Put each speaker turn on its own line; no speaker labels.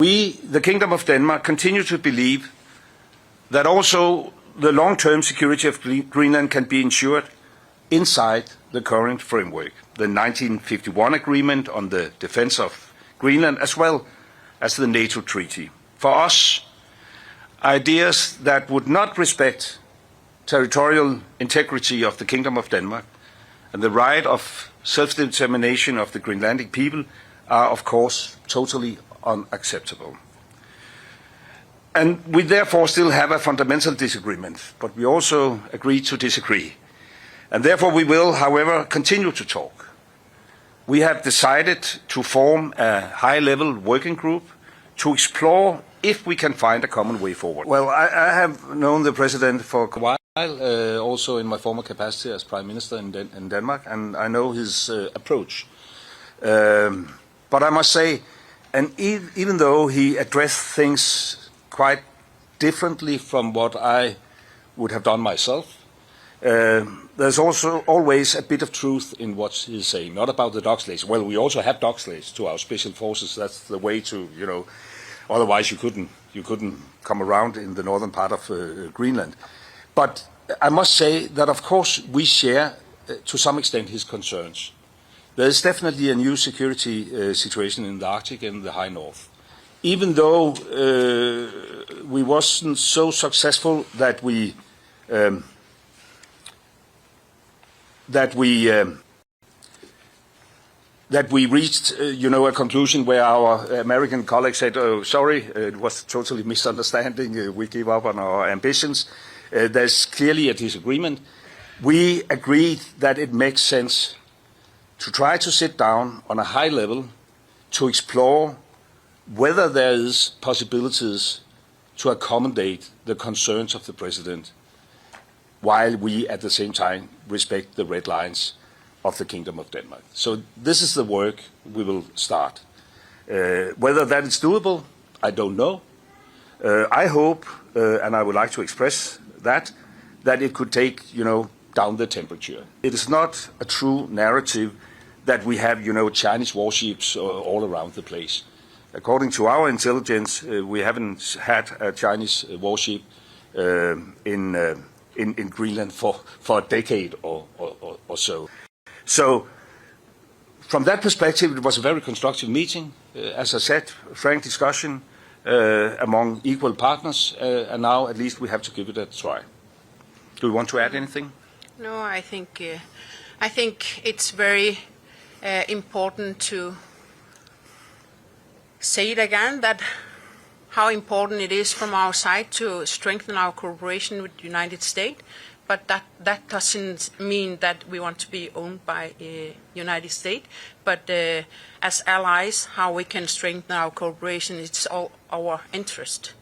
We, the Kingdom of Denmark, continue to believe that also the long-term security of Greenland can be ensured inside the current framework, the 1951 agreement on the defense of Greenland, as well as the NATO treaty. For us, ideas that would not respect territorial integrity of the Kingdom of Denmark and the right of self-determination of the Greenlandic people are, of course, totally unacceptable. And we therefore still have a fundamental disagreement, but we also agree to disagree. And therefore we will, however, continue to talk. We have decided to form a high-level working group to explore if we can find a common way forward. Well, I have known the President for a while, also in my former capacity as Prime Minister in Denmark, and I know his approach. But I must say, and even though he addressed things quite differently from what I would have done myself, there's also always a bit of truth in what he's saying, not about the dog sleighs. Well, we also have dog sleighs to our special forces. That's the way to, otherwise you couldn't come around in the northern part of Greenland. But I must say that, of course, we share to some extent his concerns. There is definitely a new security situation in the Arctic and the high north. Even though we wasn't so successful that we reached, a conclusion where our American colleagues said, "Oh, sorry, it was a totally misunderstanding. We gave up on our ambitions." There's clearly a disagreement. We agreed that it makes sense to try to sit down on a high level to explore whether there is possibilities to accommodate the concerns of the President, while we at the same time respect the red lines of the Kingdom of Denmark. So this is the work we will start. Whether that is doable, I don't know. I hope, and I would like to express that it could take, down the temperature. It is not a true narrative that we have, Chinese warships all around the place. According to our intelligence, we haven't had a Chinese warship in Greenland for a decade or so. So, from that perspective, it was a very constructive meeting. As I said, frank discussion among equal partners, and now at least we have to give it a try. Do you want to add anything?
No, I think it's very important to say it again, that how important it is from our side to strengthen our cooperation with the United States, but that doesn't mean that we want to be owned by the United States, but as allies, how we can strengthen our cooperation, it's all our interest.